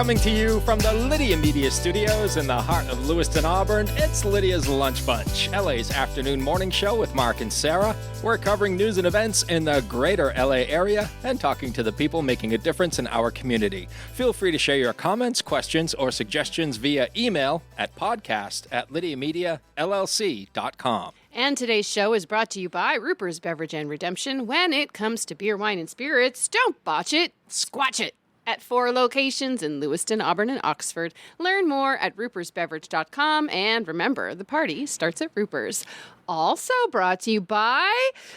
Coming to you from the Lydia Media Studios in the heart of Lewiston, Auburn, it's Lydia's Lunch Bunch, LA's afternoon morning show with Mark and Sara. We're covering news and events in the greater LA area and talking to the people making a difference in our community. Feel free to share your comments, questions, or suggestions via email at podcast@lydiamediallc.com. And today's show is brought to you by Ruper's Beverage and Redemption. When it comes to beer, wine, and spirits, don't botch it, squatch it. At 4 locations in Lewiston, Auburn, and Oxford. Learn more at rupersbeverage.com. And remember, the party starts at Ruper's. Also brought to you by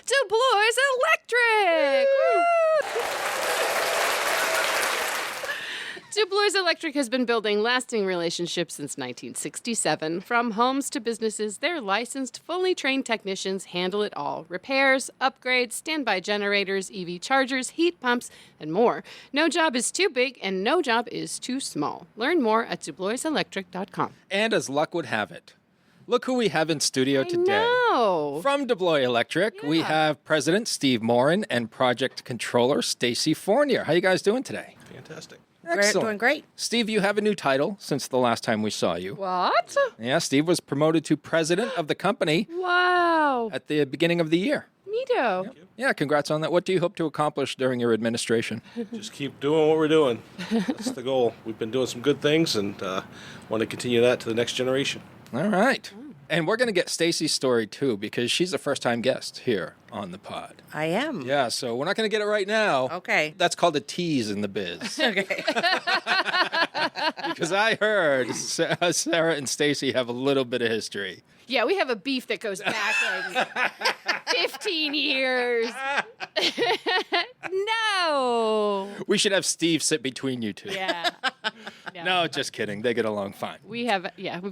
DeBlois Electric. DeBlois Electric has been building lasting relationships since 1967. From homes to businesses, their licensed, fully trained technicians handle it all. Repairs, upgrades, standby generators, EV chargers, heat pumps, and more. No job is too big and no job is too small. Learn more at DeBloisElectric.com. And as luck would have it, look who we have in studio today. No. From DeBlois Electric, we have President Steve Morin and Project Controller Stacey Fournier. How you guys doing today? Fantastic. Excellent. We're doing great. Steve, you have a new title since the last time we saw you. What? Yeah, Steve was promoted to president of the company Wow. at the beginning of the year. Neato. Yeah, congrats on that. What do you hope to accomplish during your administration? Just keep doing what we're doing. That's the goal. We've been doing some good things and want to continue that to the next generation. All right. And we're going to get Stacey's story, too, because she's a first-time guest here on the pod. I am. Yeah, so we're not going to get it right now. Okay. That's called a tease in the biz. Okay. Because I heard Sarah and Stacey have a little bit of history. Yeah, we have a beef that goes back like 15 years. No. We should have Steve sit between you two. Yeah. No, just kidding. They get along fine. We've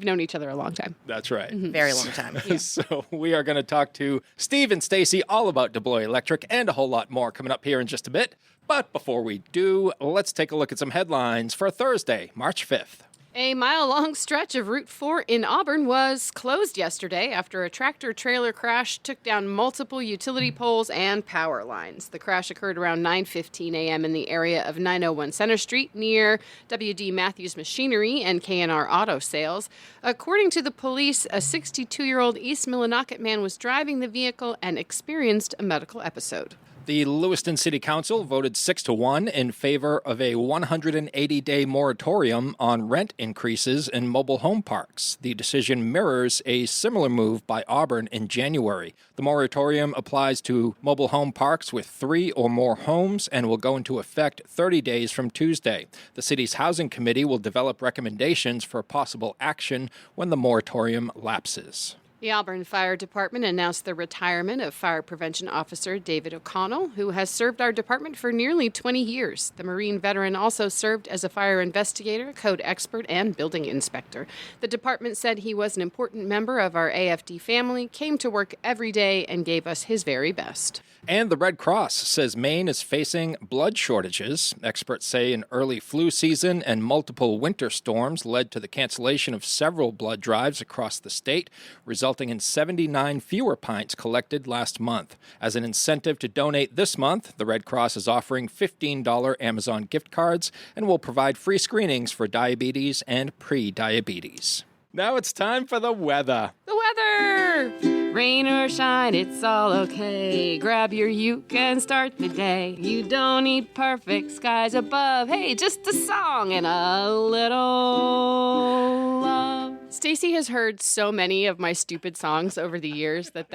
known each other a long time. That's right. Very long time. So we are going to talk to Steve and Stacey all about DeBlois Electric and a whole lot more coming up here in just a bit. But before we do, let's take a look at some headlines for Thursday, March 5th. A mile-long stretch of Route 4 in Auburn was closed yesterday after a tractor-trailer crash took down multiple utility poles and power lines. The crash occurred around 9:15 a.m. in the area of 901 Center Street near W.D. Matthews Machinery and K&R Auto Sales. According to the police, a 62-year-old East Millinocket man was driving the vehicle and experienced a medical episode. The Lewiston City Council voted 6-1 in favor of a 180-day moratorium on rent increases in mobile home parks. The decision mirrors a similar move by Auburn in January. The moratorium applies to mobile home parks with 3 or more homes and will go into effect 30 days from Tuesday. The city's housing committee will develop recommendations for possible action when the moratorium lapses. The Auburn Fire Department announced the retirement of Fire Prevention Officer David O'Connell, who has served our department for nearly 20 years. The Marine veteran also served as a fire investigator, code expert, and building inspector. The department said he was an important member of our AFD family, came to work every day, and gave us his very best. And the Red Cross says Maine is facing blood shortages. Experts say an early flu season and multiple winter storms led to the cancellation of several blood drives across the state, resulting in 79 fewer pints collected last month. As an incentive to donate this month, the Red Cross is offering $15 Amazon gift cards and will provide free screenings for diabetes and pre-diabetes. Now it's time for the weather. The weather! Rain or shine, it's all okay. Grab your uke and start the day. You don't need perfect skies above. Hey, just a song and a little love. Stacey has heard so many of my stupid songs over the years that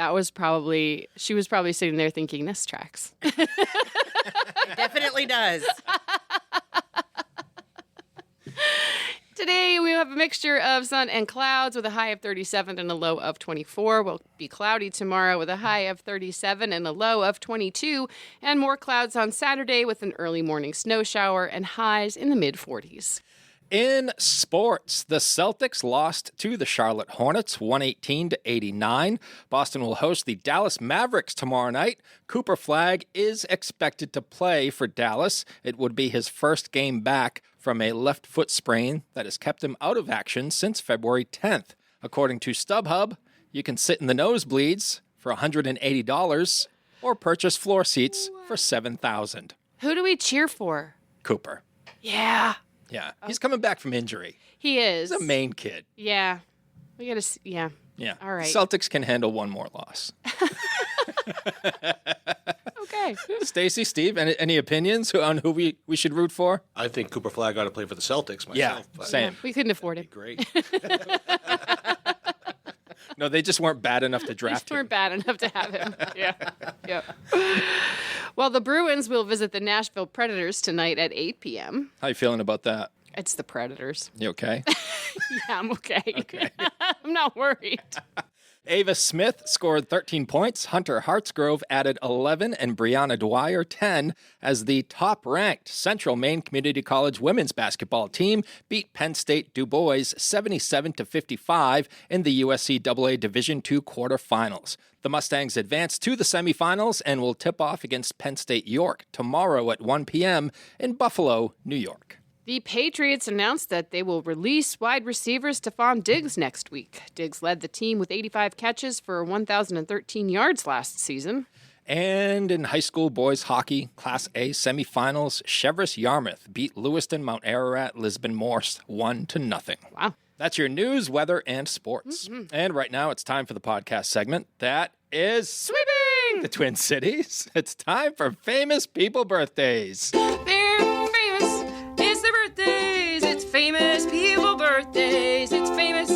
she was probably sitting there thinking, this tracks. It definitely does. Today, we have a mixture of sun and clouds with a high of 37 and a low of 24. We'll be cloudy tomorrow with a high of 37 and a low of 22. And more clouds on Saturday with an early morning snow shower and highs in the mid-40s. In sports, the Celtics lost to the Charlotte Hornets 118-89. Boston will host the Dallas Mavericks tomorrow night. Cooper Flagg is expected to play for Dallas. It would be his first game back from a left foot sprain that has kept him out of action since February 10th. According to StubHub, you can sit in the nosebleeds for $180 or purchase floor seats for $7,000. Who do we cheer for? Cooper. Yeah. Yeah. He's coming back from injury. He is. He's a Maine kid. Yeah. We got to, yeah. Yeah. All right. Celtics can handle one more loss. Okay. Stacey, Steve, any opinions on who we should root for? I think Cooper Flagg ought to play for the Celtics myself. Yeah, but same. We couldn't afford it. Great. No, they just weren't bad enough to They draft just weren't him. bad enough to have him. Yeah. Well, the Bruins will visit the Nashville Predators tonight at 8 p.m. How you feeling about that? It's the Predators. You okay? Yeah, I'm okay. I'm not worried. Ava Smith scored 13 points. Hunter Hartsgrove added 11, and Brianna Dwyer 10 as the top-ranked Central Maine Community College women's basketball team beat Penn State DuBois 77-55 in the USCAA Division II quarterfinals. The Mustangs advance to the semifinals and will tip off against Penn State York tomorrow at 1 p.m. in Buffalo, New York. The Patriots announced that they will release wide receiver Stephon Diggs next week. Diggs led the team with 85 catches for 1,013 yards last season. And in high school boys hockey, Class A semifinals, Cheverus Yarmouth beat Lewiston Mount Ararat Lisbon Morse 1-0. Wow. That's your news, weather, and sports. And right now it's time for the podcast segment that is Sweeping the Twin Cities. It's time for Famous People Birthdays. They're famous. It's their birthdays. It's famous people birthdays. It's famous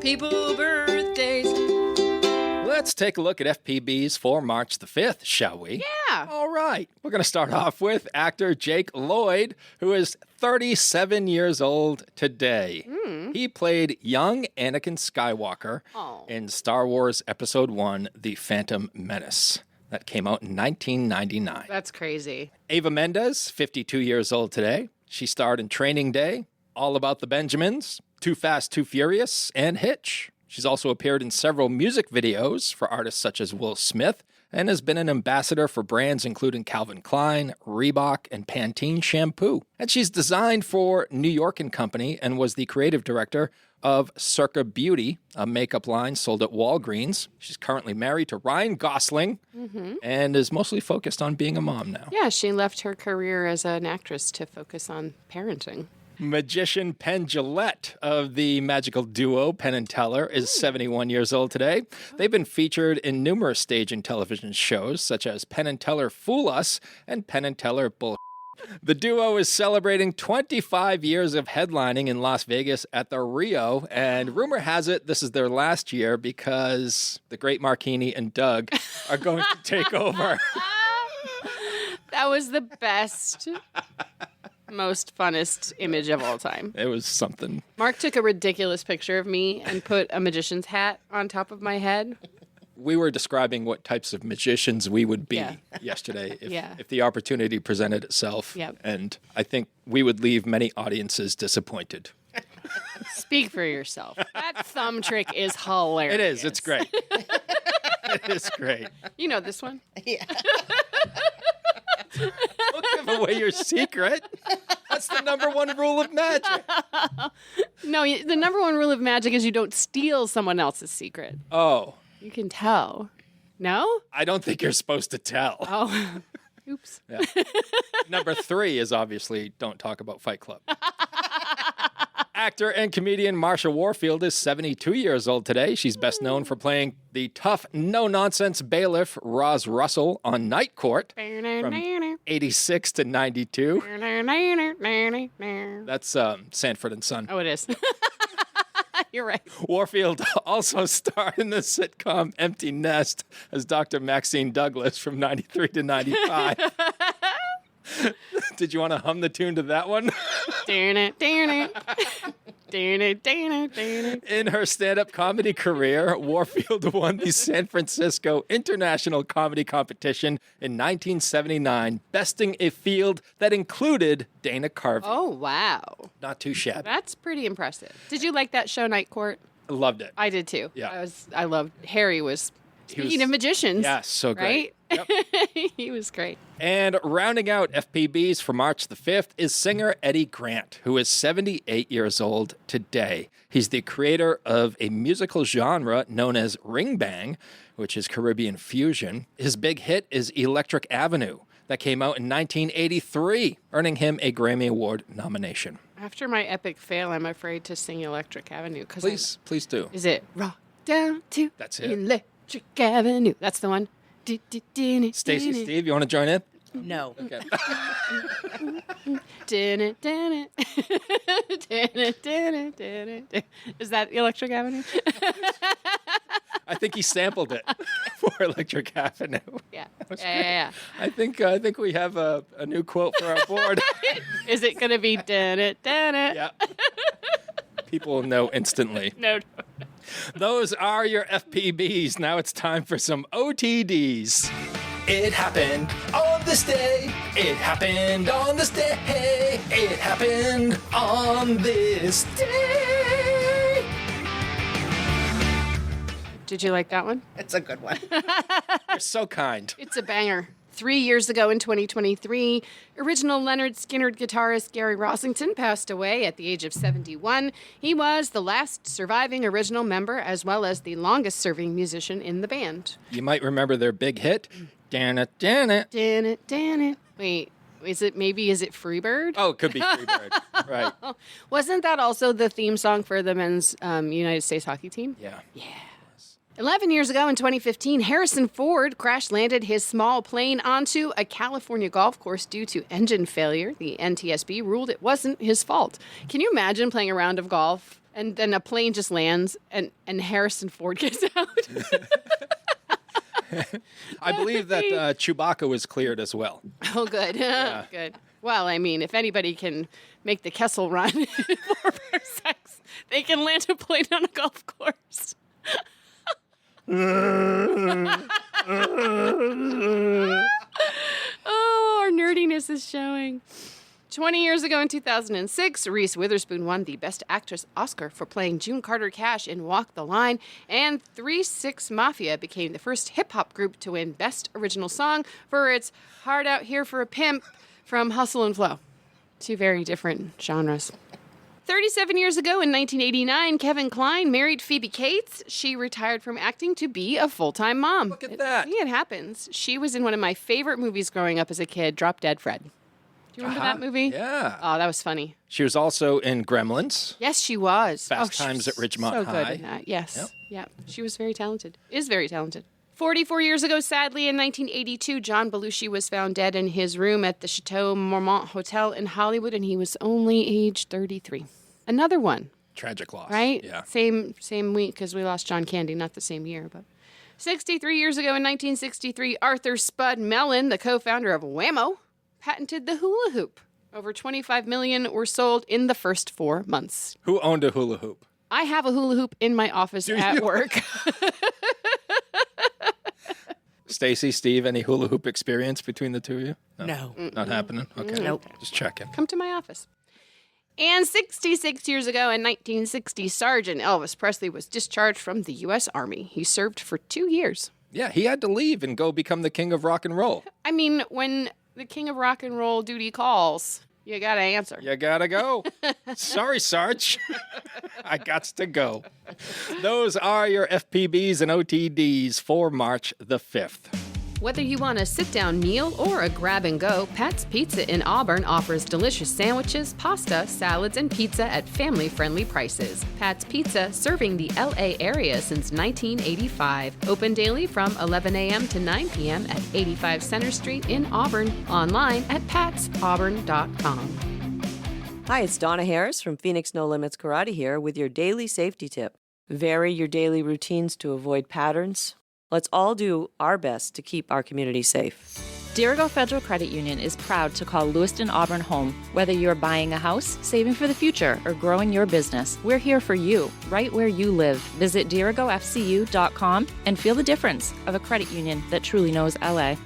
people birthdays. Let's take a look at FPBs for March the 5th, shall we? Yeah. All right. We're going to start off with actor Jake Lloyd, who is 37 years old today. He played young Anakin Skywalker Oh. in Star Wars Episode 1, The Phantom Menace. That came out in 1999. That's crazy. Ava Mendez, 52 years old today. She starred in Training Day, All About the Benjamins, Too Fast, Too Furious, and Hitch. She's also appeared in several music videos for artists such as Will Smith and has been an ambassador for brands including Calvin Klein, Reebok, and Pantene shampoo. And she's designed for New York & Company and was the creative director of Circa Beauty, a makeup line sold at Walgreens. She's currently married to Ryan Gosling and is mostly focused on being a mom now. Yeah, she left her career as an actress to focus on parenting. Magician Penn Jillette of the magical duo Penn and Teller is 71 years old today. They've been featured in numerous stage and television shows such as Penn and Teller Fool Us and Penn and Teller Bull. The duo is celebrating 25 years of headlining in Las Vegas at the Rio, and rumor has it this is their last year because the great Marquini and Doug are going to take over. That was the best, most funnest image of all time. It was something. Mark took a ridiculous picture of me and put a magician's hat on top of my head. We were describing what types of magicians we would be Yeah. yesterday Yeah. if the opportunity presented itself. Yep. And I think we would leave many audiences disappointed. Speak for yourself. That thumb trick is hilarious. It is. It's great. It is great. You know this one? Yeah. Don't give away your secret. That's the number one rule of magic. No, the number one rule of magic is you don't steal someone else's secret. Oh, You can tell. No? I don't think you're supposed to tell. Oh, oops. Yeah. Number 3 is obviously don't talk about Fight Club. Actor and comedian Marsha Warfield is 72 years old today. She's best known for playing the tough, no-nonsense bailiff Roz Russell on Night Court from 86 to 92. That's Sanford and Son. Oh, it is. You're right. Warfield also starred in the sitcom Empty Nest as Dr. Maxine Douglas from 93 to 95. Did you want to hum the tune to that one? In her stand-up comedy career, Warfield won the San Francisco International Comedy Competition in 1979, besting a field that included Dana Carvey. Oh, wow. Not too shabby. That's pretty impressive. Did you like that show, Night Court? I loved it. I did too. Yeah. I loved Harry was speaking was- of magicians. Yeah, so great. Right? Yep. He was great. And rounding out FPBs for March the 5th is singer Eddie Grant, who is 78 years old today. He's the creator of a musical genre known as ring bang, which is Caribbean fusion. His big hit is Electric Avenue that came out in 1983, earning him a Grammy Award nomination. After my epic fail, I'm afraid to sing Electric Avenue. Please do. Is it rock down to That's it. Electric Avenue? That's the one. Stacey, Steve, you want to join in? No. Okay. Is that Electric Avenue? I think he sampled it for Electric Avenue. Yeah. That's Yeah. I think we have a new quote for our board. Is it going to be Yeah. People will know instantly. No. Those are your FPBs. Now it's time for some OTDs. It happened on this day. It happened on this day. It happened on this day. Did you like that one? It's a good one. You're so kind. It's a banger. 3 years ago in 2023, original Leonard Skinner guitarist Gary Rossington passed away at the age of 71. He was the last surviving original member as well as the longest serving musician in the band. You might remember their big hit. Dan it, Dan it. Dan it. Wait, is it Freebird? Oh, it could be Freebird. Right. Wasn't that also the theme song for the men's United States hockey team? Yeah. 11 years ago in 2015, Harrison Ford crash-landed his small plane onto a California golf course due to engine failure. The NTSB ruled it wasn't his fault. Can you imagine playing a round of golf and then a plane just lands and Harrison Ford gets out? I believe that Chewbacca was cleared as well. Oh, good. Yeah. Good. Well, I mean, if anybody can make the Kessel Run in 4 parsecs, they can land a plane on a golf course. Oh, our nerdiness is showing. 20 years ago in 2006, Reese Witherspoon won the Best Actress Oscar for playing June Carter Cash in Walk the Line, and 3 6 Mafia became the first hip-hop group to win Best Original Song for its Hard Out Here for a Pimp from Hustle and Flow. 2 very different genres. 37 years ago in 1989, Kevin Kline married Phoebe Cates. She retired from acting to be a full-time mom. Look at that. It happens. She was in one of my favorite movies growing up as a kid, Drop Dead Fred. Do you remember that movie? Yeah. Oh, that was funny. She was also in Gremlins. Yes, she was. Fast she Times was at Ridgemont so High. good in that. Yes. Yep. Yeah. She was very talented. Is very talented. 44 years ago, sadly, in 1982, John Belushi was found dead in his room at the Chateau Marmont Hotel in Hollywood, and he was only age 33. Another one. Tragic loss. Right? Yeah. Same week because we lost John Candy, not the same year, but 63 years ago in 1963, Arthur Spud Mellon, the co-founder of Whammo, patented the hula hoop. Over 25 million were sold in the first 4 months. Who owned a hula hoop? I have a hula hoop in my office at work. Stacey, Steve, any hula hoop experience between the two of you? No. Not happening? Okay. Nope. Just checking. Come to my office. And 66 years ago in 1960, Sergeant Elvis Presley was discharged from the U.S. Army. He served for 2 years. Yeah, he had to leave and go become the king of rock and roll. I mean, when the king of rock and roll duty calls, you gotta answer. You gotta go. Sorry, Sarge. I gots to go. Those are your FPBs and OTDs for March the 5th. Whether you want a sit-down meal or a grab-and-go, Pat's Pizza in Auburn offers delicious sandwiches, pasta, salads, and pizza at family-friendly prices. Pat's Pizza, serving the L.A. area since 1985. Open daily from 11 a.m. to 9 p.m. at 85 Center Street in Auburn. Online at patsauburn.com. Hi, it's Donna Harris from Phoenix No Limits Karate here with your daily safety tip. Vary your daily routines to avoid patterns. Let's all do our best to keep our community safe. Dirigo Federal Credit Union is proud to call Lewiston Auburn home. Whether you're buying a house, saving for the future, or growing your business, we're here for you, right where you live. Visit dirigofcu.com and feel the difference of a credit union that truly knows LA.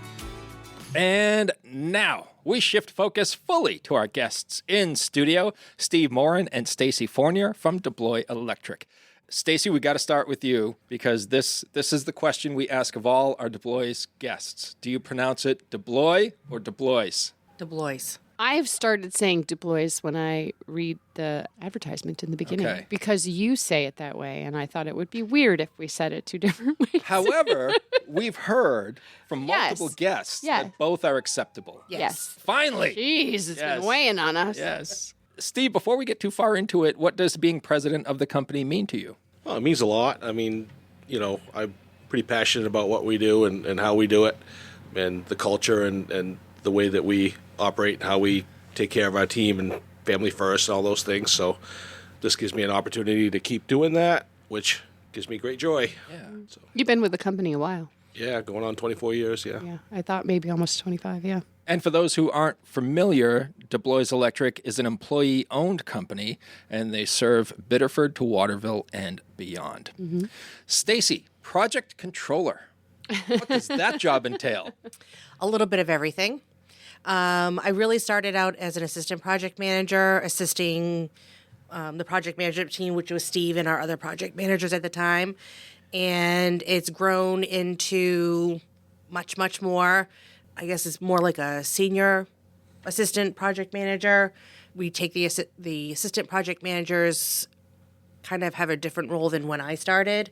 And now we shift focus fully to our guests in studio, Steve Morin and Stacey Fournier from DeBlois Electric. Stacey, we got to start with you because this is the question we ask of all our DeBlois guests. Do you pronounce it DeBlois or DeBlois? DeBlois. I've started saying DeBlois when I read the advertisement in the beginning Okay. because you say it that way, and I thought it would be weird if we said it 2 different ways. However, we've heard from multiple Yes. guests Yeah. that both are acceptable. Yes. Finally. Jeez, it's Yes. been weighing on us. Yes. Steve, before we get too far into it, what does being president of the company mean to you? Well, it means a lot. I mean, I'm pretty passionate about what we do and how we do it, and the culture and the way that we operate, and how we take care of our team and family first and all those things. So this gives me an opportunity to keep doing that, which gives me great joy. Yeah. So, You've been with the company a while. yeah, going on 24 years, yeah. Yeah, I thought maybe almost 25, yeah. And for those who aren't familiar, DeBlois Electric is an employee-owned company, and they serve Biddeford to Waterville and beyond. Stacey, project controller. What does that job entail? A little bit of everything. I really started out as an assistant project manager, assisting the project management team, which was Steve and our other project managers at the time. And it's grown into much, much more. I guess it's more like a senior assistant project manager. We take the assistant project managers kind of have a different role than when I started.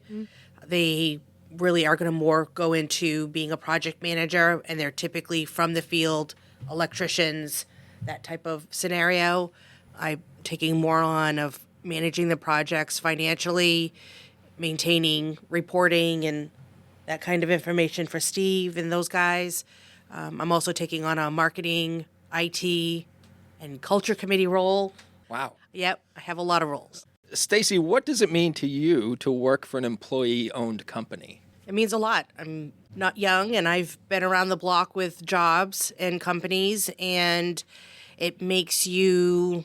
They really are going to more go into being a project manager, and they're typically from the field, electricians, that type of scenario. I'm taking more on of managing the projects financially, maintaining reporting and that kind of information for Steve and those guys. I'm also taking on a marketing, IT, and culture committee role. Wow. Yep, I have a lot of roles. Stacey, what does it mean to you to work for an employee-owned company? It means a lot. I'm not young, and I've been around the block with jobs and companies, and it makes you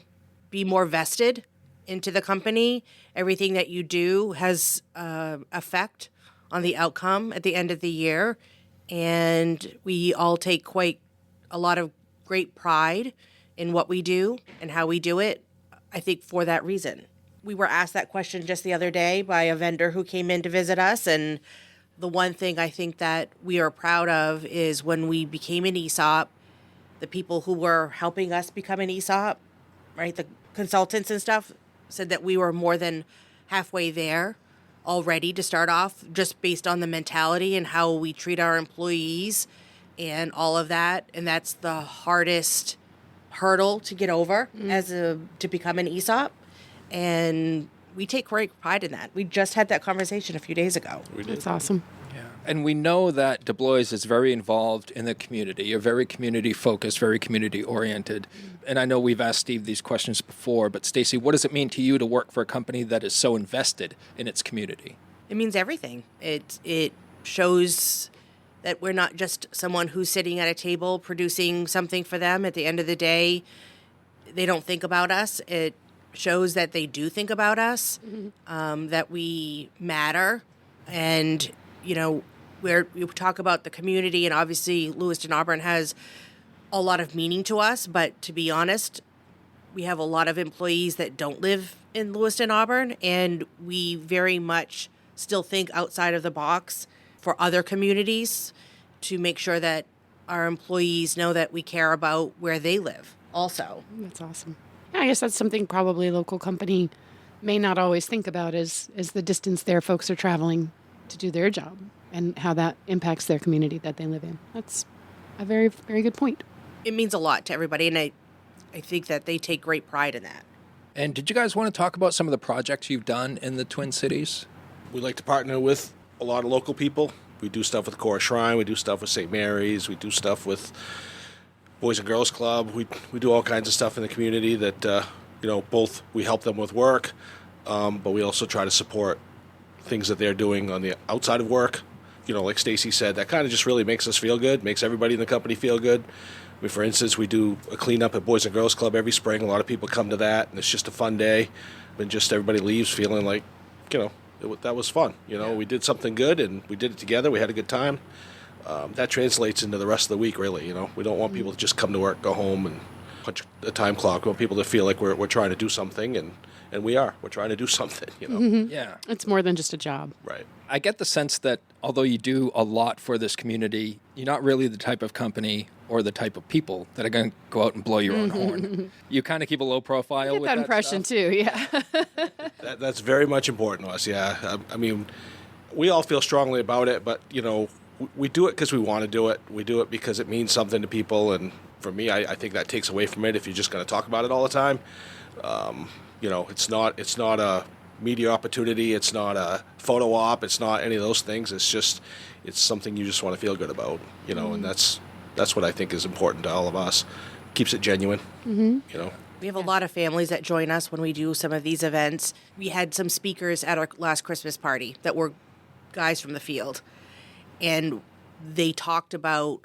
be more vested into the company. Everything that you do has effect on the outcome at the end of the year, and we all take quite a lot of great pride in what we do and how we do it, I think, for that reason. We were asked that question just the other day by a vendor who came in to visit us, and the one thing I think that we are proud of is when we became an ESOP, the people who were helping us become an ESOP, right, the consultants and stuff, said that we were more than halfway there already to start off, just based on the mentality and how we treat our employees and all of that. And that's the hardest hurdle to get over to become an ESOP. And we take great pride in that. We just had that conversation a few days ago. We did. That's awesome. Yeah. And we know that DeBlois is very involved in the community. You're very community-focused, very community-oriented. And I know we've asked Steve these questions before, but Stacey, what does it mean to you to work for a company that is so invested in its community? It means everything. It shows that we're not just someone who's sitting at a table producing something for them. At the end of the day, they don't think about us. It shows that they do think about us, that we matter. And, we talk about the community, and obviously Lewiston Auburn has a lot of meaning to us. But to be honest, we have a lot of employees that don't live in Lewiston Auburn, and we very much still think outside of the box for other communities to make sure that our employees know that we care about where they live also. That's awesome. Yeah, I guess that's something probably a local company may not always think about is the distance their folks are traveling to do their job and how that impacts their community that they live in. That's a very, very good point. It means a lot to everybody, and I think that they take great pride in that. And did you guys want to talk about some of the projects you've done in the Twin Cities? We like to partner with a lot of local people. We do stuff with Cora Shrine. We do stuff with St. Mary's. We do stuff with Boys and Girls Club. We do all kinds of stuff in the community that, both we help them with work, but we also try to support things that they're doing on the outside of work. Like Stacey said, that kind of just really makes us feel good, makes everybody in the company feel good. I mean, for instance, we do a cleanup at Boys and Girls Club every spring. A lot of people come to that, and it's just a fun day. And just everybody leaves feeling like, that was fun. We did something good, and we did it together. We had a good time. That translates into the rest of the week, really. We don't want people to just come to work, go home, and punch a time clock. We want people to feel like we're trying to do something, and we are. We're trying to do something, Yeah. It's more than just a job. Right. I get the sense that although you do a lot for this community, you're not really the type of company or the type of people that are going to go out and blow your own horn. You kind of keep a low profile Get with that impression stuff. too, yeah. That's very much important to us, yeah. I mean, we all feel strongly about it, but, we do it because we want to do it. We do it because it means something to people, and for me, I think that takes away from it if you're just going to talk about it all the time. It's not a media opportunity. It's not a photo op. It's not any of those things. It's something you just want to feel good about, and that's what I think is important to all of us. Keeps it genuine, We have a lot of families that join us when we do some of these events. We had some speakers at our last Christmas party that were guys from the field, and they talked about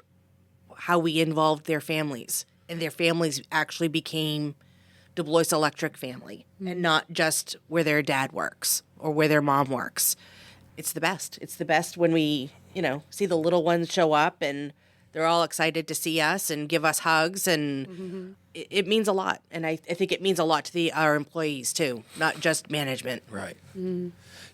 how we involved their families, and their families actually became DeBlois Electric family, and not just where their dad works or where their mom works. It's the best. It's the best when we, see the little ones show up and they're all excited to see us and give us hugs, and it means a lot. And I think it means a lot to our employees too, not just management. Right.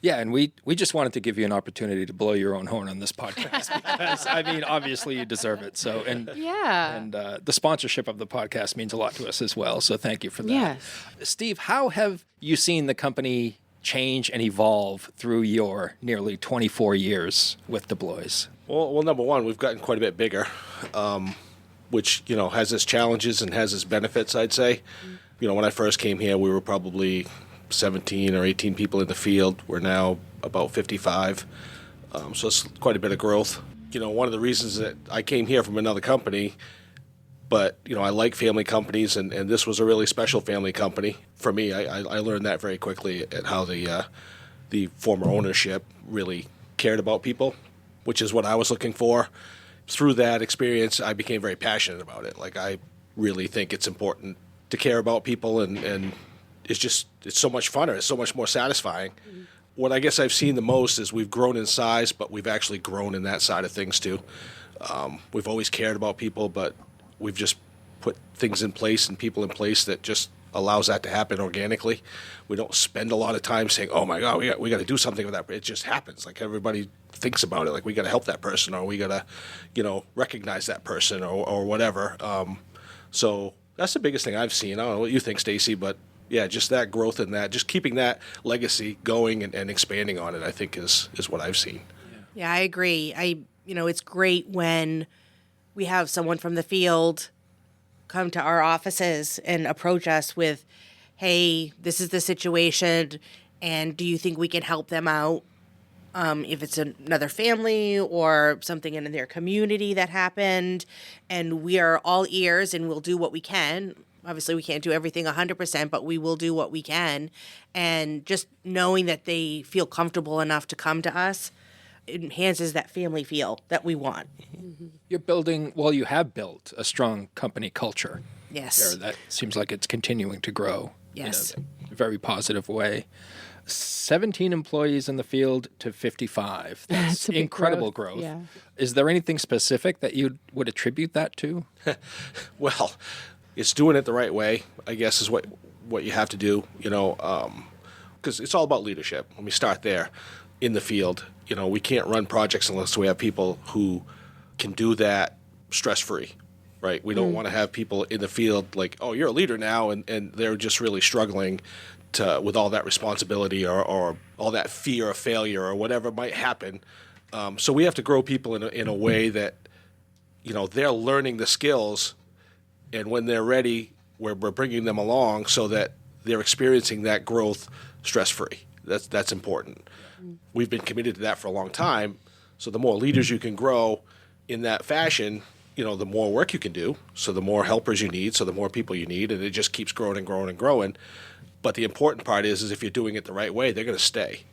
Yeah, and we just wanted to give you an opportunity to blow your own horn on this podcast because, obviously you deserve it. So, and the sponsorship of the podcast means a lot to us as well. So thank you for that. Yes. Steve, how have you seen the company change and evolve through your nearly 24 years with DeBlois? Well, number one, we've gotten quite a bit bigger, which, has its challenges and has its benefits, I'd say. When I first came here, we were probably 17 or 18 people in the field. We're now about 55. So it's quite a bit of growth. One of the reasons that I came here from another company, but, I like family companies, and this was a really special family company. For me, I learned that very quickly at how the former ownership really cared about people, which is what I was looking for. Through that experience, I became very passionate about it. Like, I really think it's important to care about people, and it's so much funner. It's so much more satisfying. What I guess I've seen the most is we've grown in size, but we've actually grown in that side of things too. We've always cared about people, but we've just put things in place and people in place that just allows that to happen organically. We don't spend a lot of time saying, "Oh my God, we got to do something with that." It just happens. Like, everybody thinks about it. Like, we got to help that person, or we got to, recognize that person, or whatever. So that's the biggest thing I've seen. I don't know what you think, Stacey, but yeah, just that growth and that, just keeping that legacy going and expanding on it, I think is what I've seen. Yeah, I agree. It's great when we have someone from the field come to our offices and approach us with, "Hey, this is the situation, and do you think we can help them out?" If it's another family or something in their community that happened, and we are all ears and we'll do what we can. Obviously, we can't do everything 100%, but we will do what we can. And just knowing that they feel comfortable enough to come to us enhances that family feel that we want. You have built a strong company culture. Yes. There. That seems like it's continuing to grow. Yes. In a very positive way. 17 employees in the field to 55. That's a big incredible growth. Yeah. Is there anything specific that you would attribute that to? Well, it's doing it the right way, I guess, is what you have to do, because it's all about leadership. Let me start there. In the field, we can't run projects unless we have people who can do that stress-free, right? We don't want to have people in the field like, "Oh, you're a leader now," and they're just really struggling with all that responsibility or all that fear of failure or whatever might happen. So we have to grow people in a way that, they're learning the skills, and when they're ready, we're bringing them along so that they're experiencing that growth stress-free. That's important. We've been committed to that for a long time. So the more leaders you can grow in that fashion, the more work you can do. So the more helpers you need, so the more people you need, and it just keeps growing and growing and growing. But the important part is if you're doing it the right way, they're going to stay.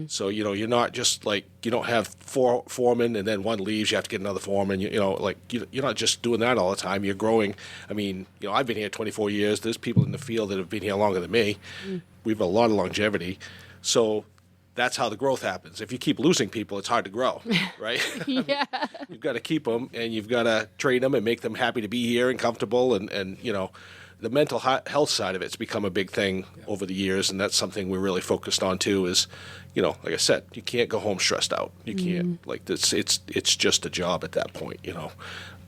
So, you're not just like, you don't have 4 foremen and then one leaves, you have to get another foreman. You're not just doing that all the time. You're growing. I've been here 24 years. There's people in the field that have been here longer than me. We have a lot of longevity. So that's how the growth happens. If you keep losing people, it's hard to grow, right? Yeah. You've got to keep them, and you've got to train them and make them happy to be here and comfortable, and the mental health side of it's become a big thing over the years, and that's something we're really focused on too. Is, like I said, you can't go home stressed out. You can't like this. It's just a job at that point.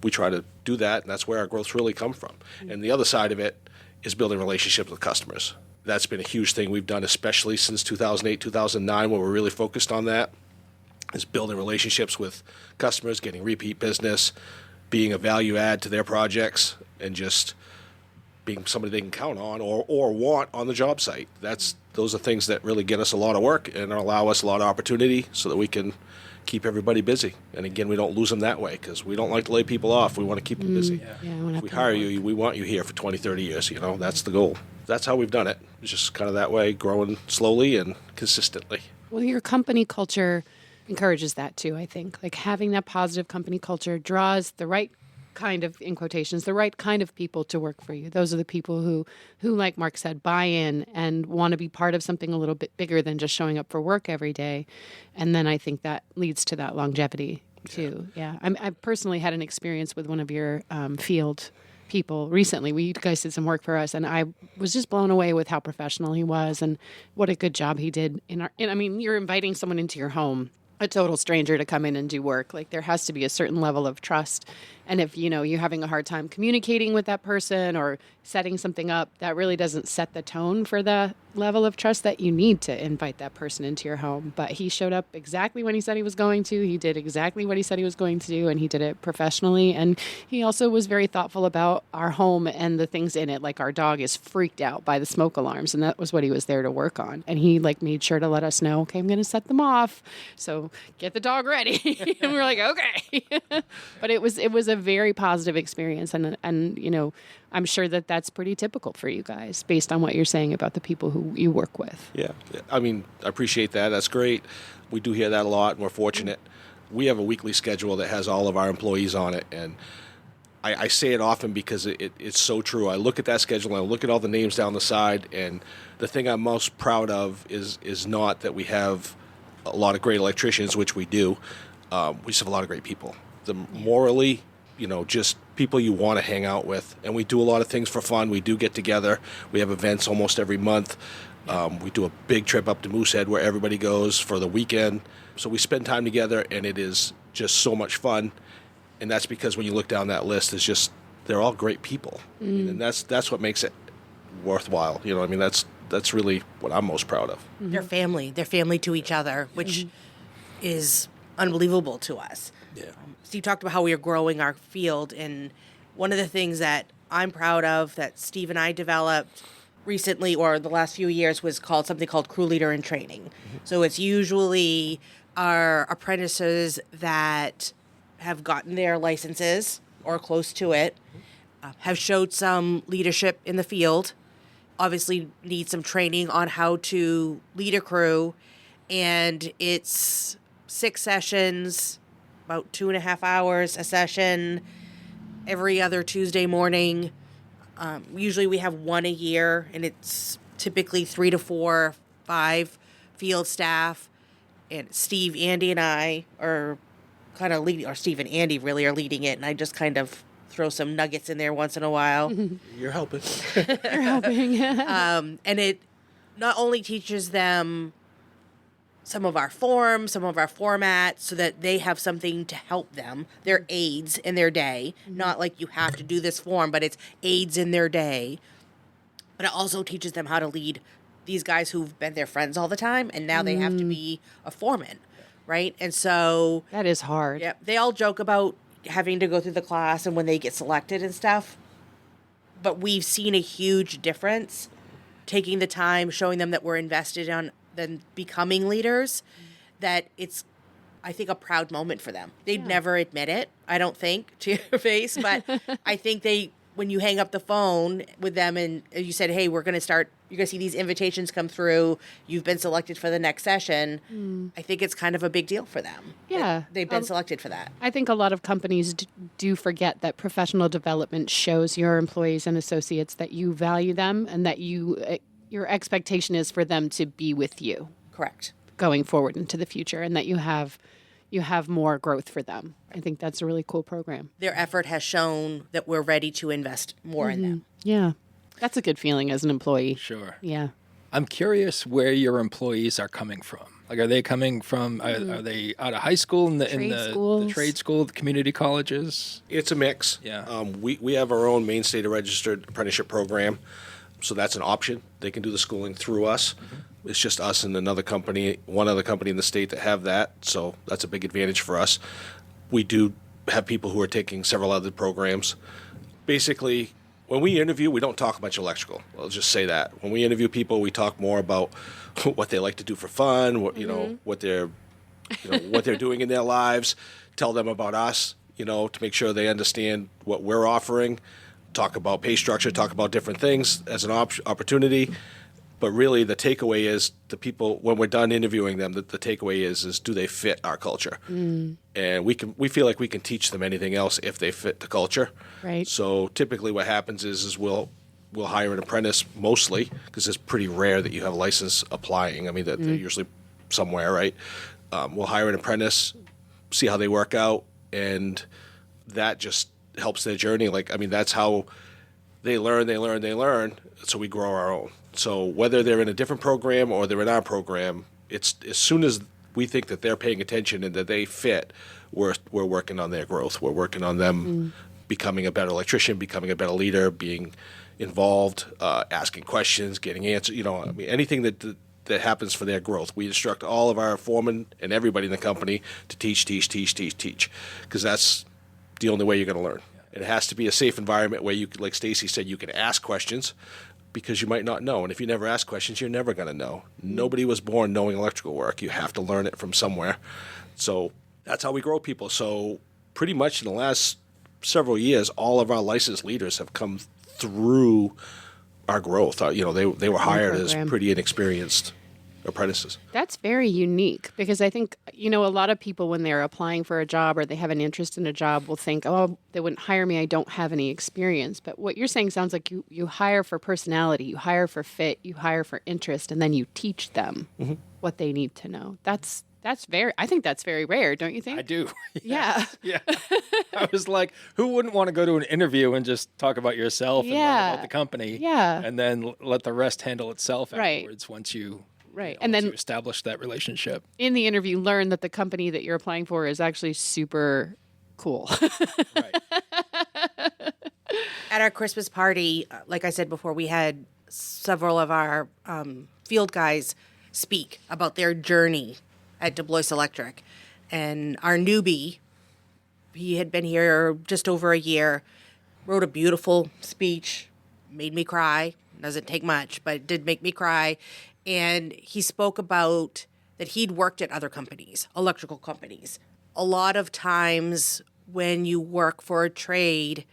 We try to do that, and that's where our growth's really come from. And the other side of it is building relationships with customers. That's been a huge thing we've done, especially since 2008, 2009, where we're really focused on that. Is building relationships with customers, getting repeat business, being a value add to their projects, and just being somebody they can count on or want on the job site. Those are things that really get us a lot of work and allow us a lot of opportunity so that we can keep everybody busy. And again, we don't lose them that way because we don't like to lay people off. We want to keep them busy. If we hire you, we want you here for 20, 30 years. That's the goal. That's how we've done it. It's just kind of that way, growing slowly and consistently. Well, your company culture encourages that too, I think. Like having that positive company culture draws the right kind of, in quotations, the right kind of people to work for you. Those are the people who like Mark said, buy in and want to be part of something a little bit bigger than just showing up for work every day. And then I think that leads to that longevity too. Yeah. I personally had an experience with one of your field people recently. You guys did some work for us, and I was just blown away with how professional he was and what a good job he did. You're inviting someone into your home, a total stranger, to come in and do work. Like there has to be a certain level of trust. And if, you're having a hard time communicating with that person or setting something up, that really doesn't set the tone for the level of trust that you need to invite that person into your home. But he showed up exactly when he said he was going to. He did exactly what he said he was going to do, and he did it professionally. And he also was very thoughtful about our home and the things in it. Like our dog is freaked out by the smoke alarms, and that was what he was there to work on. And he made sure to let us know, okay, I'm going to set them off. So get the dog ready. And we were like, okay. But it was a very positive experience. And I'm sure that that's pretty typical for you guys based on what you're saying about the people who you work with. Yeah. I appreciate that. That's great. We do hear that a lot, and we're fortunate. We have a weekly schedule that has all of our employees on it, and I say it often because it's so true. I look at that schedule, and I look at all the names down the side, and the thing I'm most proud of is not that we have a lot of great electricians, which we do. We just have a lot of great people. Morally, just people you want to hang out with. And we do a lot of things for fun. We do get together. We have events almost every month. We do a big trip up to Moosehead where everybody goes for the weekend. So we spend time together, and it is just so much fun. And that's because when you look down that list, they're all great people. And that's what makes it worthwhile. That's really what I'm most proud of. Mm-hmm. They're family to each other, which is unbelievable to us. Yeah. Steve talked about how we are growing our field, and one of the things that I'm proud of that Steve and I developed recently or the last few years was something called Crew Leader in Training. Mm-hmm. So it's usually our apprentices that have gotten their licenses or close to it, have showed some leadership in the field, obviously need some training on how to lead a crew, and it's 6 sessions, about 2.5 hours a session, every other Tuesday morning. Usually we have one a year, and it's typically 3 to 4, 5 field staff. And Steve, Andy, and I are kind of leading, or Steve and Andy really are leading it, and I just kind of throw some nuggets in there once in a while. You're helping. You're helping. And it not only teaches them some of our forms, some of our formats, so that they have something to help them. They're aids in their day. Not like you have to do this form, but it's aids in their day. But it also teaches them how to lead these guys who've been their friends all the time, and now they have to be a foreman, right? And so That is hard. yeah, they all joke about having to go through the class and when they get selected and stuff. But we've seen a huge difference taking the time, showing them that we're invested on them becoming leaders, that it's, I think, a proud moment for them. They'd never admit it, I don't think, to your face, but I think when you hang up the phone with them and you said, hey, you're going to see these invitations come through, you've been selected for the next session, I think it's kind of a big deal for them. Yeah. They've been selected for that. I think a lot of companies do forget that professional development shows your employees and associates that you value them and that your expectation is for them to be with you Correct. going forward into the future, and that you have more growth for them. I think that's a really cool program. Their effort has shown that we're ready to invest more in them. Yeah. That's a good feeling as an employee. Sure. Yeah. I'm curious where your employees are coming from. Like, are they coming from, are they out of high school in the trade school, the community colleges? It's a mix. Yeah. We have our own Maine State Registered Apprenticeship Program, so that's an option. They can do the schooling through us. Mm-hmm. It's just us and one other company in the state that have that, so that's a big advantage for us. We do have people who are taking several other programs. Basically, when we interview, we don't talk much electrical. I'll just say that. When we interview people, we talk more about what they like to do for fun, what they're doing in their lives, tell them about us, to make sure they understand what we're offering, talk about pay structure, talk about different things as an opportunity. But really, the takeaway is the people, when we're done interviewing them, the takeaway is do they fit our culture? And we feel like we can teach them anything else if they fit the culture. Right. So typically what happens is we'll hire an apprentice mostly, because it's pretty rare that you have a license applying. I mean, they're usually somewhere, right? We'll hire an apprentice, see how they work out, and that just helps their journey. That's how they learn, so we grow our own. So whether they're in a different program or they're in our program, it's as soon as we think that they're paying attention and that they fit, we're working on their growth. We're working on them becoming a better electrician, becoming a better leader, being involved, asking questions, getting answers. Anything that happens for their growth. We instruct all of our foremen and everybody in the company to teach, because that's the only way you're going to learn. It has to be a safe environment where you, like Stacey said, you can ask questions, because you might not know. And if you never ask questions, you're never going to know. Nobody was born knowing electrical work. You have to learn it from somewhere. So that's how we grow people. So pretty much in the last several years, all of our licensed leaders have come through our growth. They were hired as pretty inexperienced apprentices. That's very unique, because I think, a lot of people when they're applying for a job or they have an interest in a job will think, oh, they wouldn't hire me, I don't have any experience. But what you're saying sounds like you hire for personality, you hire for fit, you hire for interest, and then you teach them what they need to know. I think that's very rare, don't you think? I do. Yeah. Yeah. I was like, who wouldn't want to go to an interview and just talk about yourself and learn about the company? Yeah. And then let the rest handle itself Right. afterwards once you Right. and then you establish that relationship. In the interview, learn that the company that you're applying for is actually super cool. Right. At our Christmas party, like I said before, we had several of our field guys speak about their journey at DeBlois Electric. And our newbie, he had been here just over a year, wrote a beautiful speech, made me cry. Doesn't take much, but it did make me cry. And he spoke about that he'd worked at other companies, electrical companies. A lot of times when you work for a trade,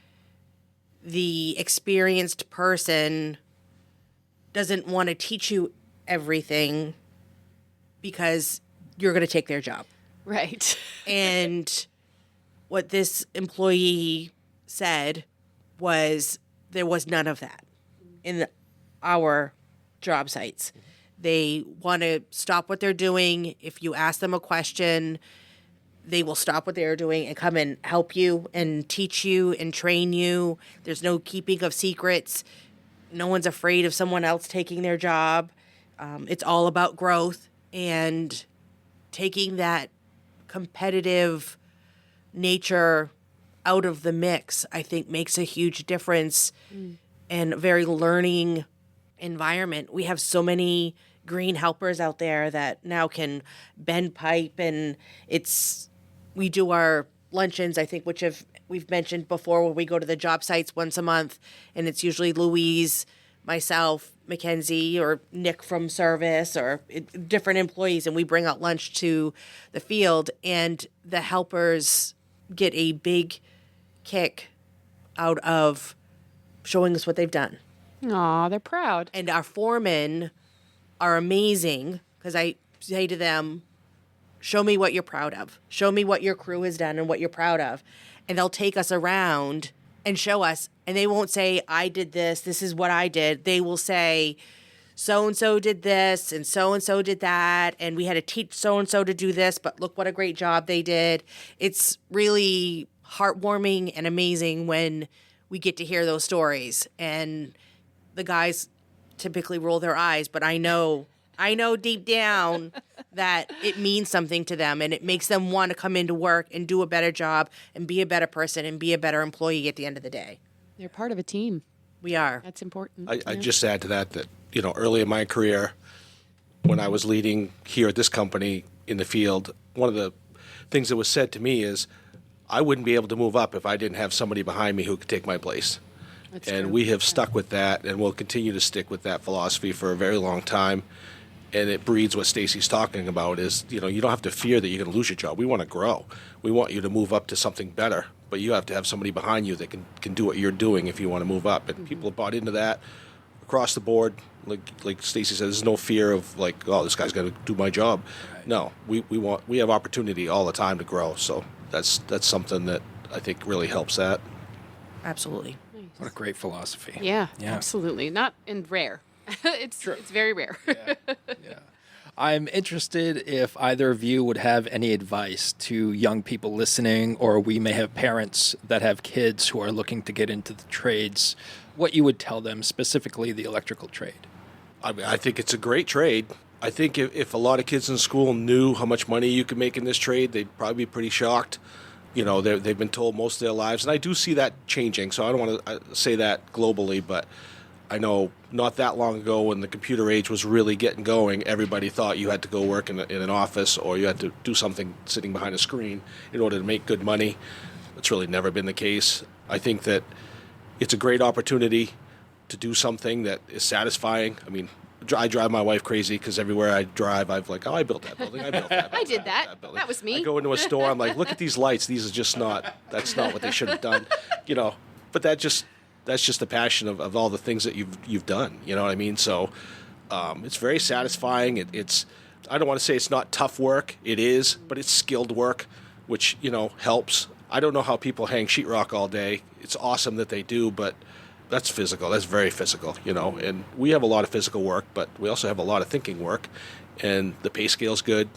the experienced person doesn't want to teach you everything because you're going to take their job. Right. And what this employee said was there was none of that in our job sites. They want to stop what they're doing. If you ask them a question, they will stop what they're doing and come and help you and teach you and train you. There's no keeping of secrets. No one's afraid of someone else taking their job. It's all about growth and taking that competitive nature out of the mix, I think makes a huge difference and a very learning environment. We have so many green helpers out there that now can bend pipe, and we do our luncheons, I think, which we've mentioned before, where we go to the job sites once a month, and it's usually Louise, myself, Mackenzie, or Nick from service, or different employees, and we bring out lunch to the field, and the helpers get a big kick out of showing us what they've done. Aw, they're proud. And our foremen are amazing, because I say to them, show me what you're proud of. Show me what your crew has done and what you're proud of. And they'll take us around and show us. And they won't say, I did this, this is what I did. They will say, so-and-so did this and so-and-so did that. And we had to teach so-and-so to do this, but look what a great job they did. It's really heartwarming and amazing when we get to hear those stories. And the guys typically roll their eyes, but I know deep down that it means something to them, and it makes them want to come into work and do a better job and be a better person and be a better employee at the end of the day. They're part of a team. We are. That's important. I just add to that, early in my career, when I was leading here at this company in the field, one of the things that was said to me is I wouldn't be able to move up if I didn't have somebody behind me who could take my place. And we have stuck with that, and we'll continue to stick with that philosophy for a very long time. And it breeds what Stacey's talking about is, you don't have to fear that you're going to lose your job. We want to grow. We want you to move up to something better, but you have to have somebody behind you that can do what you're doing if you want to move up. And people have bought into that across the board. Like Stacey said, there's no fear of like, oh, this guy's going to do my job. Right. No, we have opportunity all the time to grow. So that's something that I think really helps that. Absolutely. What a great philosophy. Yeah. Absolutely. Not and rare. It's very rare. Yeah. I'm interested if either of you would have any advice to young people listening, or we may have parents that have kids who are looking to get into the trades, what you would tell them, specifically the electrical trade. I mean, I think it's a great trade. I think if a lot of kids in school knew how much money you could make in this trade, they'd probably be pretty shocked. They've been told most of their lives, and I do see that changing, so I don't want to say that globally, but I know not that long ago when the computer age was really getting going, everybody thought you had to go work in an office or you had to do something sitting behind a screen in order to make good money. It's really never been the case. I think that it's a great opportunity to do something that is satisfying. I mean, I drive my wife crazy because everywhere I drive, I've like, oh, I built that building. I built that. I did that. That was me. I go into a store, I'm like, look at these lights. These are just that's not what they should have done. But that's just the passion of all the things that you've done. You know what I mean? So it's very satisfying. It's I don't want to say it's not tough work. It is, but it's skilled work, which helps. I don't know how people hang sheetrock all day. It's awesome that they do, but that's physical. That's very physical, And we have a lot of physical work, but we also have a lot of thinking work, and the pay scale's good.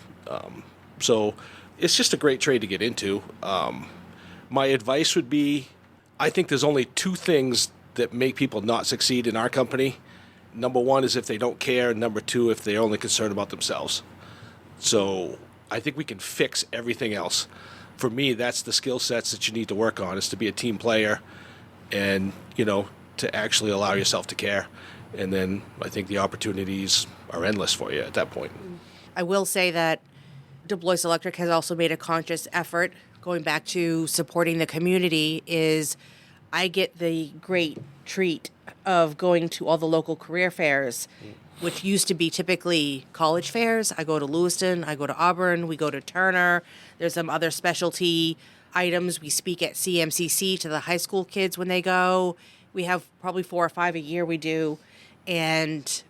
So it's just a great trade to get into. My advice would be, I think there's only two things that make people not succeed in our company. Number one is if they don't care, and number two, if they're only concerned about themselves. So I think we can fix everything else. For me, that's the skill sets that you need to work on, is to be a team player and, to actually allow yourself to care. And then I think the opportunities are endless for you at that point. I will say that DeBlois Electric has also made a conscious effort, going back to supporting the community, is I get the great treat of going to all the local career fairs, which used to be typically college fairs. I go to Lewiston, I go to Auburn, we go to Turner. There's some other specialty items. We speak at CMCC to the high school kids when they go. We have probably 4 or 5 a year we do. And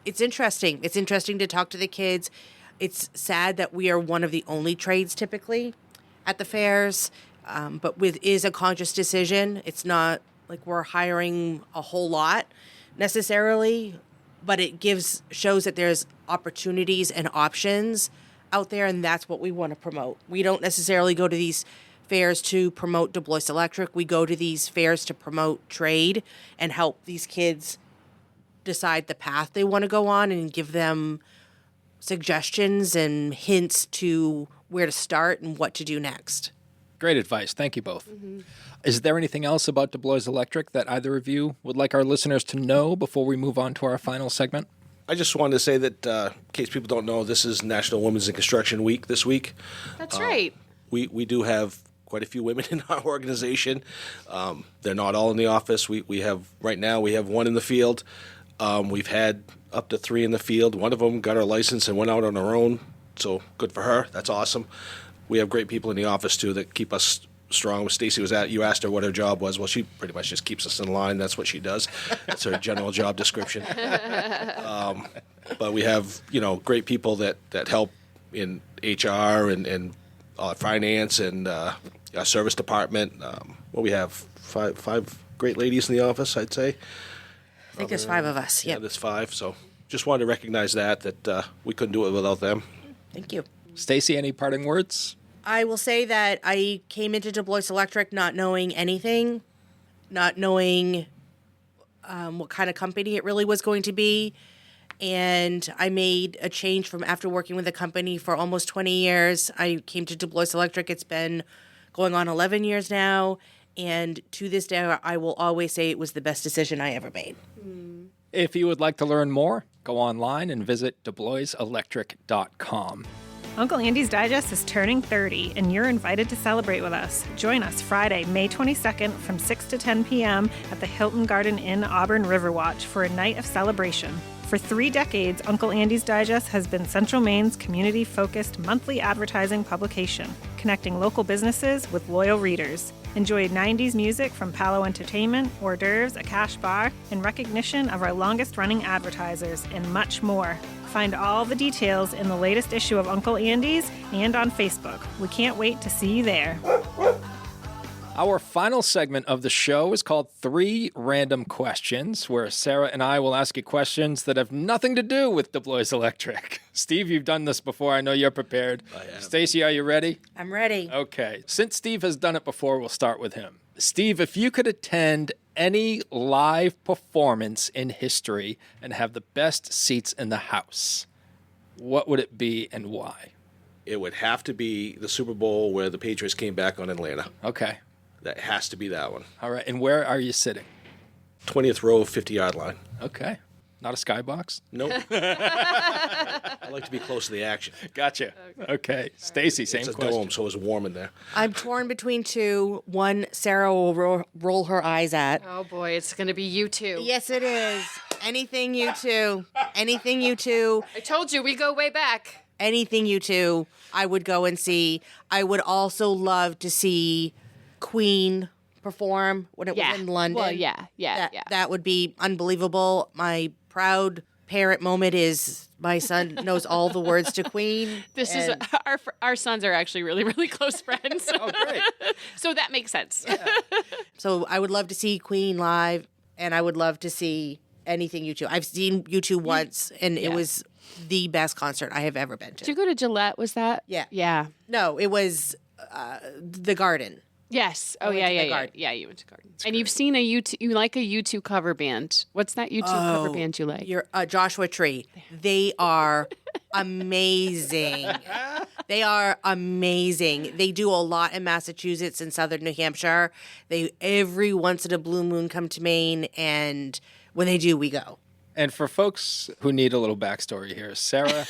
it's interesting. It's interesting to talk to the kids. It's sad that we are one of the only trades typically at the fairs, but is a conscious decision. It's not like we're hiring a whole lot necessarily, but it shows that there's opportunities and options out there, and that's what we want to promote. We don't necessarily go to these fairs to promote DeBlois Electric. We go to these fairs to promote trade and help these kids decide the path they want to go on and give them suggestions and hints to where to start and what to do next. Great advice. Thank you both. Mm-hmm. Is there anything else about DeBlois Electric that either of you would like our listeners to know before we move on to our final segment? I just wanted to say that, in case people don't know, this is National Women's in Construction Week this week. That's right. We do have quite a few women in our organization. They're not all in the office. We have one in the field. We've had up to 3 in the field. One of them got her license and went out on her own, so good for her. That's awesome. We have great people in the office, too, that keep us strong. When Stacey was you asked her what her job was. Well, she pretty much just keeps us in line. That's what she does. That's her general job description. But we have, great people that help in HR and finance and our service department. We have five great ladies in the office, I'd say. I think there's 5 of us. Yeah, there's 5. So just wanted to recognize that we couldn't do it without them. Thank you. Stacey, any parting words? I will say that I came into DeBlois Electric not knowing anything, not knowing what kind of company it really was going to be. And I made a change from after working with the company for almost 20 years. I came to DeBlois Electric. It's been going on 11 years now. And to this day, I will always say it was the best decision I ever made. If you would like to learn more, go online and visit DeBloiselectric.com. Uncle Andy's Digest is turning 30, and you're invited to celebrate with us. Join us Friday, May 22nd from 6 to 10 p.m. at the Hilton Garden Inn Auburn Riverwatch for a night of celebration. For 3 decades, Uncle Andy's Digest has been Central Maine's community-focused monthly advertising publication, connecting local businesses with loyal readers. Enjoy 90s music from Palo Entertainment, hors d'oeuvres, a cash bar, in recognition of our longest-running advertisers, and much more. Find all the details in the latest issue of Uncle Andy's and on Facebook. We can't wait to see you there. Our final segment of the show is called 3 Random Questions, where Sarah and I will ask you questions that have nothing to do with DeBlois Electric. Steve, you've done this before. I know you're prepared. I am. Stacey, are you ready? I'm ready. Okay. Since Steve has done it before, we'll start with him. Steve, if you could attend any live performance in history and have the best seats in the house, what would it be and why? It would have to be the Super Bowl where the Patriots came back on Atlanta. Okay. That has to be that one. All right. And where are you sitting? 20th row, 50-yard line. Okay. Not a skybox? Nope. I like to be close to the action. Gotcha. Okay. Stacey, same It's a question. dome, so it's warm in there. I'm torn between 2. One, Sarah will roll her eyes at. Oh boy, it's going to be you two. Yes, it is. Anything you two. Anything you two. I told you, we go way back. Anything you two, I would go and see. I would also love to see Queen perform when it was in London. Well, yeah. That would be unbelievable. My proud parent moment is my son knows all the words to Queen. This is our sons are actually really, really close friends. Oh, great. So that makes sense. So I would love to see Queen live, and I would love to see anything you two. I've seen you two once, and it was the best concert I have ever been to. Did you go to Gillette? Was that? Yeah. Yeah. No, it was the Garden. Yes. Oh, went yeah, to yeah, the yeah. Garden. Yeah, you went to Garden. And you've seen you like a U2 cover band. What's that U2 cover band you like? Your Joshua Tree. They are amazing. They are amazing. They do a lot in Massachusetts and southern New Hampshire. They every once in a blue moon come to Maine, and when they do, we go. And for folks who need a little backstory here, Sarah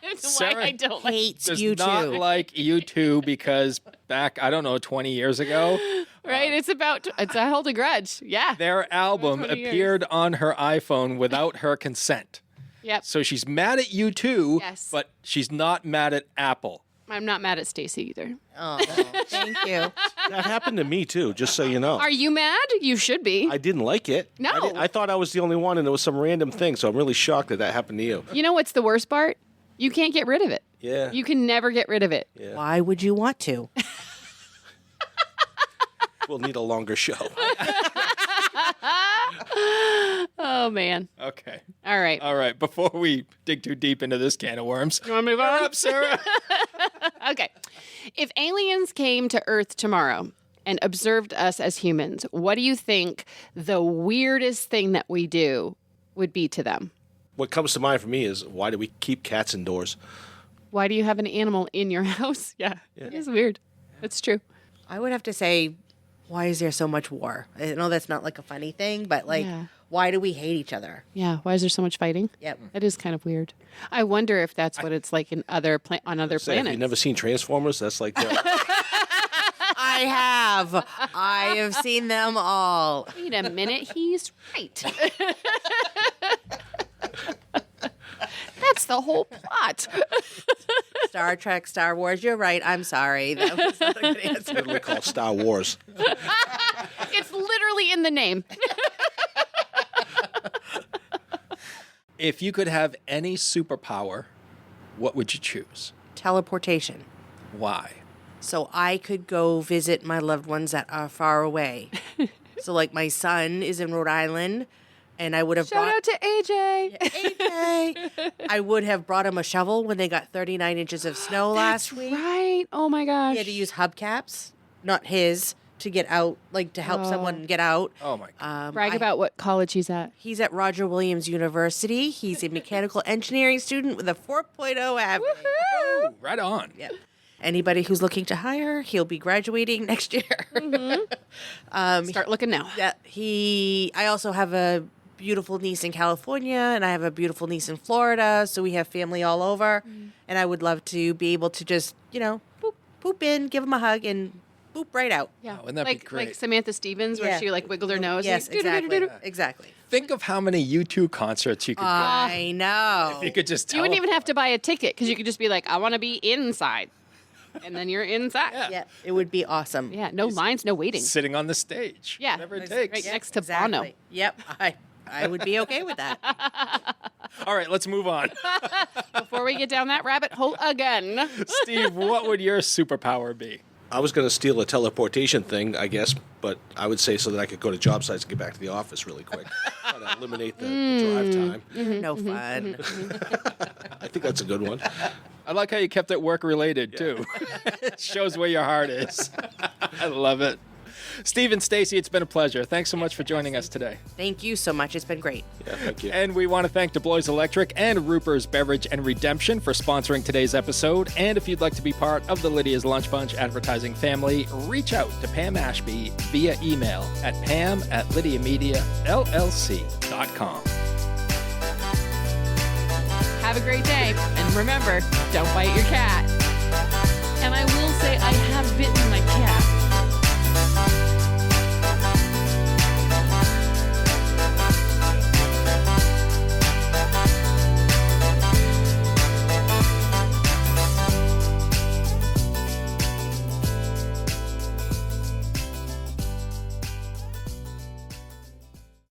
That's why I don't like Hates does you not two. like U2 because back, 20 years ago, Right? It's I hold a grudge. Yeah. their album 20 years. appeared on her iPhone without her consent. Yep. So she's mad at U2, Yes. but she's not mad at Apple. I'm not mad at Stacey either. Oh, thank you. That happened to me, too, just so you know. Are you mad? You should be. I didn't like it. No. I thought I was the only one, and it was some random thing, so I'm really shocked that happened to you. You know what's the worst part? You can't get rid of it. Yeah. You can never get rid of it. Yeah. Why would you want to? We'll need a longer show. Oh, man. Okay. All right. All right. Before we dig too deep into this can of worms, You want to move What's on? up, Sarah? Okay. If aliens came to Earth tomorrow and observed us as humans, what do you think the weirdest thing that we do would be to them? What comes to mind for me is, why do we keep cats indoors? Why do you have an animal in your house? Yeah. It is weird. It's true. I would have to say, why is there so much war? I know that's not like a funny thing, but Yeah. why do we hate each other? Yeah. Why is there so much fighting? Yep. That is kind of weird. I wonder if that's what it's like in on other Say, if planets. you've never seen Transformers, that's like I have seen them all. Wait a minute. He's right. That's the whole plot. Star Trek, Star Wars. You're right. I'm sorry. That was not a good answer. literally called Star Wars. It's literally in the name. If you could have any superpower, what would you choose? Teleportation. Why? So I could go visit my loved ones that are far away. So like my son is in Rhode Island, and I would have Shout out to AJ. AJ. I would have brought him a shovel when they got 39 inches of snow last week. Right. Oh my gosh. He had to use hubcaps, not his, to get out, like to help someone get out. Oh, my God. Brag about what college he's at. He's at Roger Williams University. He's a mechanical engineering student with a 4.0 average. Ooh, right on. Yep. Anybody who's looking to hire, he'll be graduating next year. Start looking now. Yeah, I also have a beautiful niece in California, and I have a beautiful niece in Florida, so we have family all over. And I would love to be able to just, boop, poop in, give them a hug, and boop right out. Yeah, wouldn't that be great? Like Samantha Stevens, where Yeah. she wiggled her nose. Yes, and exactly. Exactly. Think of how many U2 concerts you could I know. go. You could just You wouldn't even teleport. have to buy a ticket because you could just be like, I want to be inside. And then you're inside. Yeah, it would be awesome. Yeah, no lines, no waiting. Sitting on the stage. Yeah. Whatever it Right takes. next to Bono. Yep, I would be okay with that. All right, let's move on. Before we get down that rabbit hole again. Steve, what would your superpower be? I was going to steal a teleportation thing, I guess, but I would say so that I could go to job sites and get back to the office really quick. Try to eliminate the drive time. No fun. I think that's a good one. I like how you kept it work related too. It shows where your heart is. I love it. Steve and Stacey, it's been a pleasure. Thanks so much for joining us today. Thank you so much. It's been great. Yeah, thank you. And we want to thank DeBlois Electric and Ruper's Beverage and Redemption for sponsoring today's episode. And if you'd like to be part of the Lydia's Lunch Bunch advertising family, reach out to Pam Ashby via email at pam@lydiamediallc.com. Have a great day. And remember, don't bite your cat. And I will say, I have bitten my cat.